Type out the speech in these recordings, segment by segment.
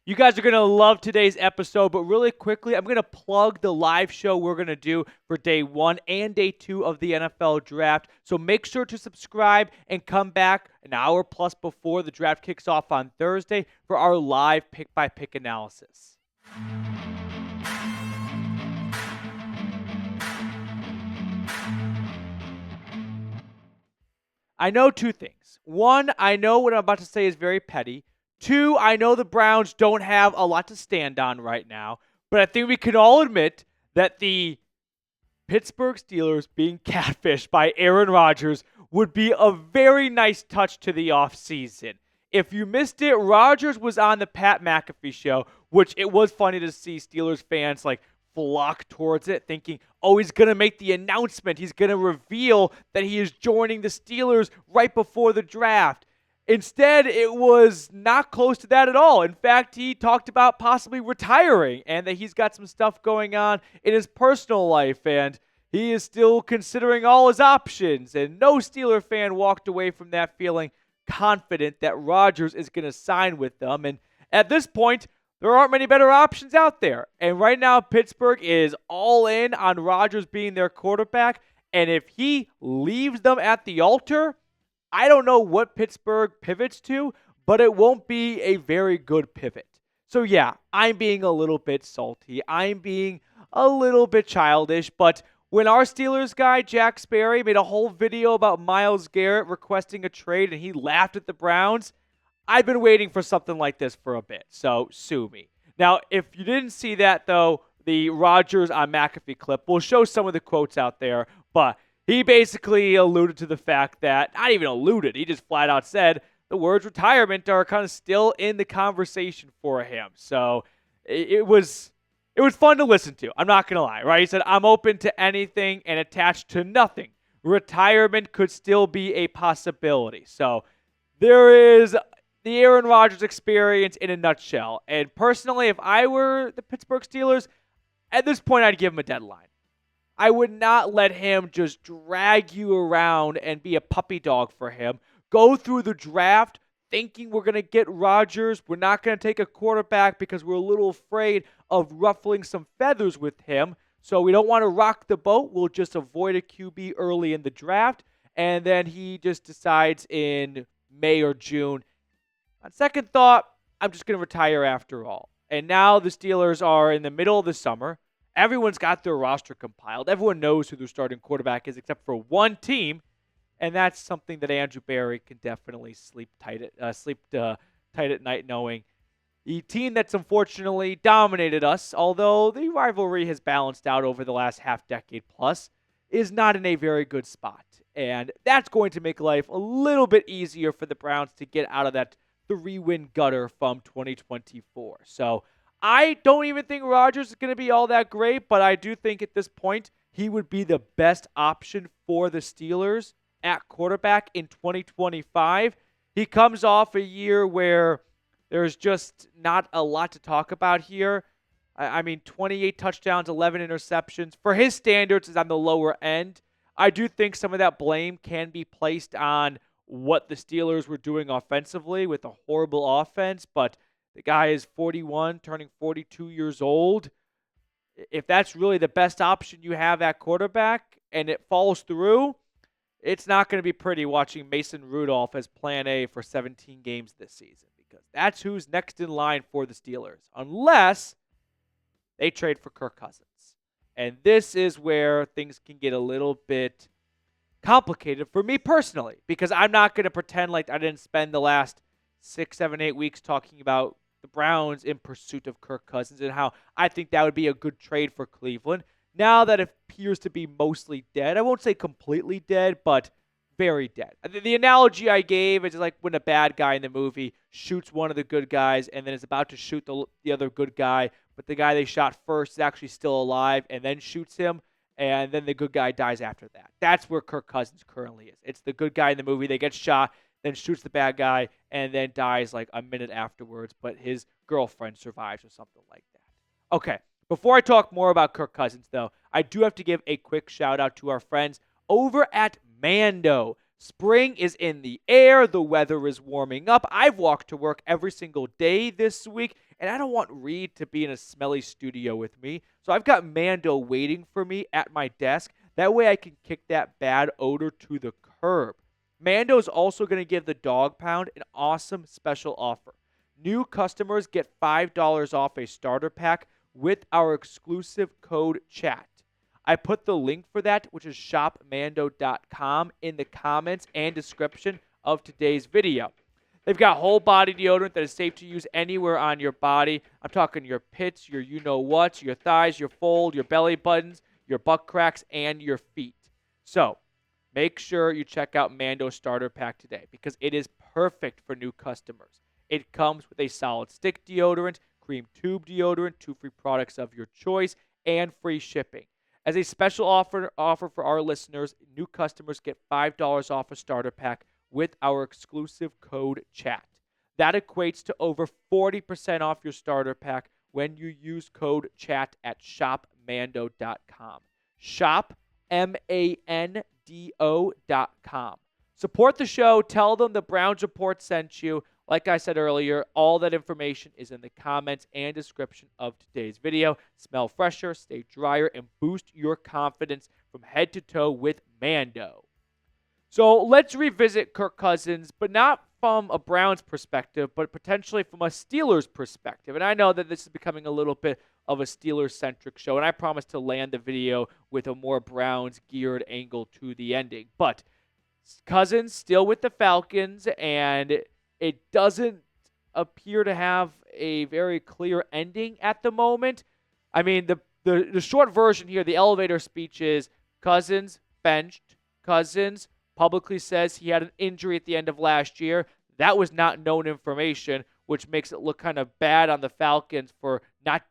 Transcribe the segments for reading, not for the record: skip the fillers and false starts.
You guys are going to love today's episode, but really quickly, I'm going to plug the live show we're going to do for day 1 and day 2 of the NFL draft. So make sure to subscribe and come back an hour plus before the draft kicks off on Thursday for our live pick-by-pick analysis. I know two things. One, I know what I'm about to say is very petty. Two, I know the Browns don't have a lot to stand on right now, but I think we can all admit that the Pittsburgh Steelers being catfished by Aaron Rodgers would be a very nice touch to the offseason. If you missed it, Rodgers was on the Pat McAfee show, which it was funny to see Steelers fans flock towards it, thinking, oh, he's going to make the announcement. He's going to reveal that he is joining the Steelers right before the draft. Instead, it was not close to that at all. In fact, he talked about possibly retiring and that he's got some stuff going on in his personal life, and he is still considering all his options. And no Steeler fan walked away from that feeling confident that Rodgers is going to sign with them. And at this point, there aren't many better options out there. And right now, Pittsburgh is all in on Rodgers being their quarterback. And if he leaves them at the altar, I don't know what Pittsburgh pivots to, but it won't be a very good pivot. So yeah, I'm being a little bit salty. I'm being a little bit childish, but when our Steelers guy, Jack Sperry, made a whole video about Myles Garrett requesting a trade and he laughed at the Browns, I've been waiting for something like this for a bit, so sue me. Now, if you didn't see that, though, the Rodgers on McAfee clip, we'll show some of the quotes out there, but he basically alluded to the fact that, not even alluded, he just flat out said the words retirement are kind of still in the conversation for him. So it was fun to listen to. I'm not going to lie, right? He said, I'm open to anything and attached to nothing. Retirement could still be a possibility. So there is the Aaron Rodgers experience in a nutshell. And personally, if I were the Pittsburgh Steelers, at this point, I'd give him a deadline. I would not let him just drag you around and be a puppy dog for him. Go through the draft thinking we're going to get Rodgers. We're not going to take a quarterback because we're a little afraid of ruffling some feathers with him. So we don't want to rock the boat. We'll just avoid a QB early in the draft. And then he just decides in May or June, on second thought, I'm just going to retire after all. And now the Steelers are in the middle of the summer. Everyone's got their roster compiled. Everyone knows who their starting quarterback is except for one team, and that's something that Andrew Berry can definitely sleep tight at night knowing. The team that's unfortunately dominated us, although the rivalry has balanced out over the last half-decade plus, is not in a very good spot. And that's going to make life a little bit easier for the Browns to get out of that 3-win gutter from 2024. So I don't even think Rodgers is going to be all that great, but I do think at this point he would be the best option for the Steelers at quarterback in 2025. He comes off a year where there's just not a lot to talk about here. I mean, 28 touchdowns, 11 interceptions. For his standards, is on the lower end. I do think some of that blame can be placed on what the Steelers were doing offensively with a horrible offense, but the guy is 41, turning 42 years old. If that's really the best option you have at quarterback and it falls through, it's not going to be pretty watching Mason Rudolph as plan A for 17 games this season, because that's who's next in line for the Steelers, unless they trade for Kirk Cousins. And this is where things can get a little bit complicated for me personally, because I'm not going to pretend like I didn't spend the last 6, 7, 8 weeks talking about the Browns in pursuit of Kirk Cousins and how I think that would be a good trade for Cleveland. Now that it appears to be mostly dead, I won't say completely dead, but very dead. The analogy I gave is like when a bad guy in the movie shoots one of the good guys and then is about to shoot the other good guy, but the guy they shot first is actually still alive and then shoots him, and then the good guy dies after that. That's where Kirk Cousins currently is. It's the good guy in the movie. They get shot, then shoots the bad guy, and then dies like a minute afterwards, but his girlfriend survives or something like that. Okay, before I talk more about Kirk Cousins, though, I do have to give a quick shout-out to our friends over at Mando. Spring is in the air. The weather is warming up. I've walked to work every single day this week, and I don't want Reed to be in a smelly studio with me. So I've got Mando waiting for me at my desk. That way I can kick that bad odor to the curb. Mando's also going to give the Dog Pound an awesome special offer. New customers get $5 off a starter pack with our exclusive code CHAT. I put the link for that, which is shopmando.com, in the comments and description of today's video. They've got whole body deodorant that is safe to use anywhere on your body. I'm talking your pits, your you-know-whats, your thighs, your fold, your belly buttons, your butt cracks, and your feet. So make sure you check out Mando Starter Pack today because it is perfect for new customers. It comes with a solid stick deodorant, cream tube deodorant, 2 free products of your choice, and free shipping. As a special offer for our listeners, new customers get $5 off a starter pack with our exclusive code CHAT. That equates to over 40% off your starter pack when you use code CHAT at shopmando.com. shopmando.com. Support the show. Tell them the Browns Report sent you. Like I said earlier, all that information is in the comments and description of today's video. Smell fresher, stay drier, and boost your confidence from head to toe with Mando. So let's revisit Kirk Cousins, but not from a Browns perspective, but potentially from a Steelers perspective. And I know that this is becoming a little bit of a Steelers-centric show, and I promise to land the video with a more Browns-geared angle to the ending. But Cousins still with the Falcons, and it doesn't appear to have a very clear ending at the moment. I mean, the short version here, the elevator speech is Cousins benched. Cousins publicly says he had an injury at the end of last year. That was not known information, which makes it look kind of bad on the Falcons for not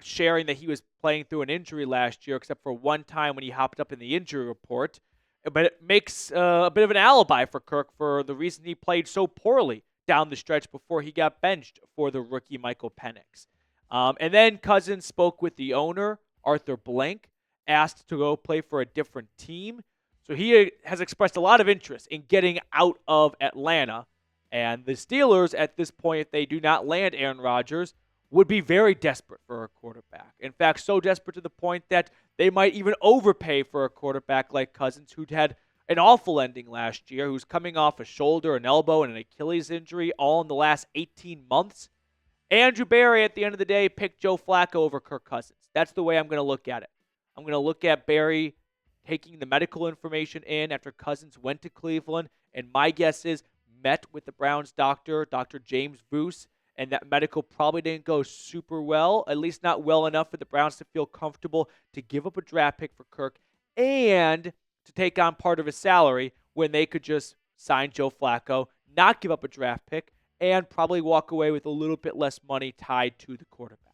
sharing that he was playing through an injury last year, except for one time when he hopped up in the injury report. But it makes a bit of an alibi for Kirk for the reason he played so poorly down the stretch before he got benched for the rookie Michael Penix. And then Cousins spoke with the owner, Arthur Blank, asked to go play for a different team. So he has expressed a lot of interest in getting out of Atlanta. And the Steelers, at this point, if they do not land Aaron Rodgers, would be very desperate for a quarterback. In fact, so desperate to the point that they might even overpay for a quarterback like Cousins, who'd had an awful ending last year, who's coming off a shoulder, an elbow, and an Achilles injury all in the last 18 months. Andrew Berry, at the end of the day, picked Joe Flacco over Kirk Cousins. That's the way I'm going to look at it. I'm going to look at Berry taking the medical information in after Cousins went to Cleveland, and my guess is met with the Browns doctor, Dr. James Voos, and that medical probably didn't go super well, at least not well enough for the Browns to feel comfortable to give up a draft pick for Kirk and to take on part of his salary when they could just sign Joe Flacco, not give up a draft pick, and probably walk away with a little bit less money tied to the quarterback.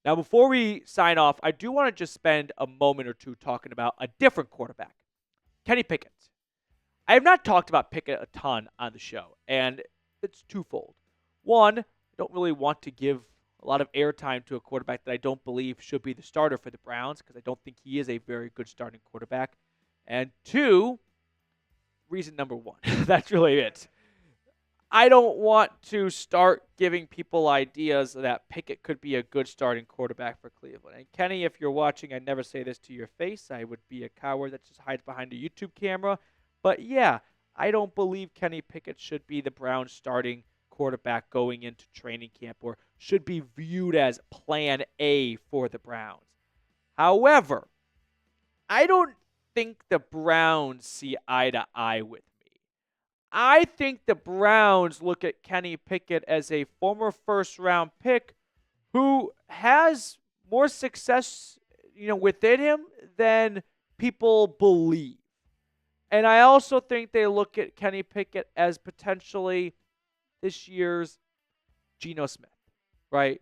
Now, before we sign off, I do want to just spend a moment or two talking about a different quarterback, Kenny Pickett. I have not talked about Pickett a ton on the show, and it's twofold. One, I don't really want to give a lot of airtime to a quarterback that I don't believe should be the starter for the Browns because I don't think he is a very good starting quarterback. And two, reason number one, that's really it. I don't want to start giving people ideas that Pickett could be a good starting quarterback for Cleveland. And Kenny, if you're watching, I never say this to your face. I would be a coward that just hides behind a YouTube camera. But yeah, I don't believe Kenny Pickett should be the Browns starting quarterback going into training camp or should be viewed as plan A for the Browns. However, I don't think the Browns see eye to eye with me. I think the Browns look at Kenny Pickett as a former first-round pick who has more success, within him than people believe. And I also think they look at Kenny Pickett as potentially this year's Geno Smith, right?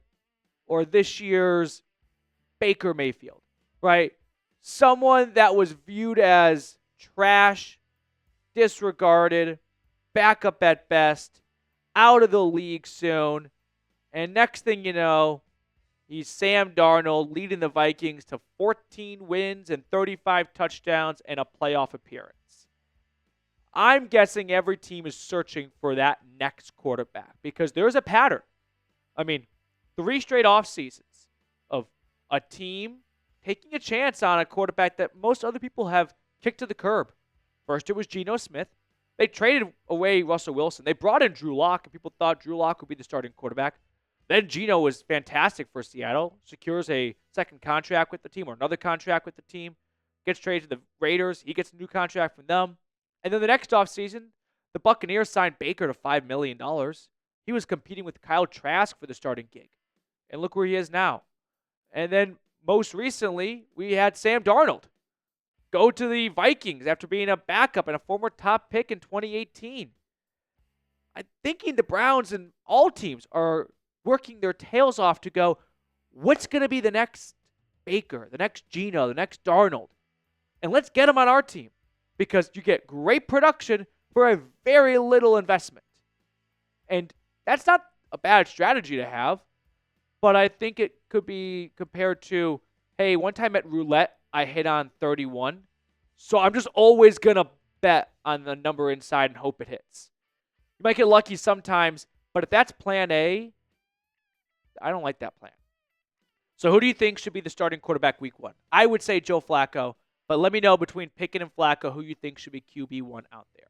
Or this year's Baker Mayfield, right? Someone that was viewed as trash, disregarded, backup at best, out of the league soon, and next thing you know, He's Sam Darnold leading the Vikings to 14 wins and 35 touchdowns and a playoff appearance. I'm guessing every team is searching for that next quarterback because there's a pattern. I mean, 3 straight off seasons of a team taking a chance on a quarterback that most other people have kicked to the curb. First, it was Geno Smith. They traded away Russell Wilson. They brought in Drew Lock, and people thought Drew Lock would be the starting quarterback. Then Geno was fantastic for Seattle, secures a second contract with the team or another contract with the team, gets traded to the Raiders. He gets a new contract from them. And then the next offseason, the Buccaneers signed Baker to $5 million. He was competing with Kyle Trask for the starting gig. And look where he is now. And then most recently, we had Sam Darnold go to the Vikings after being a backup and a former top pick in 2018. I'm thinking the Browns and all teams are working their tails off to go, what's going to be the next Baker, the next Geno, the next Darnold? And let's get them on our team because you get great production for a very little investment. And that's not a bad strategy to have, but I think it could be compared to, hey, one time at roulette, I hit on 31. So I'm just always going to bet on the number inside and hope it hits. You might get lucky sometimes, but if that's plan A, I don't like that plan. So who do you think should be the starting quarterback week 1? I would say Joe Flacco, but let me know between Pickett and Flacco who you think should be QB1 out there.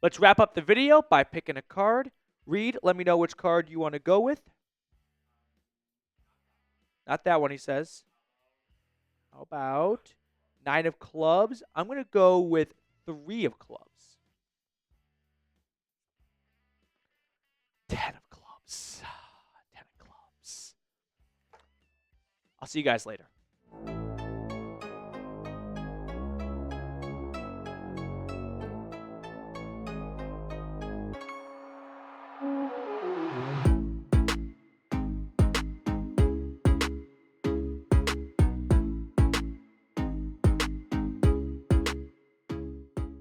Let's wrap up the video by picking a card. Reed, let me know which card you want to go with. Not that one, he says. How about 9 of clubs? I'm going to go with 3 of clubs. 10 of clubs. 10 of clubs. I'll see you guys later.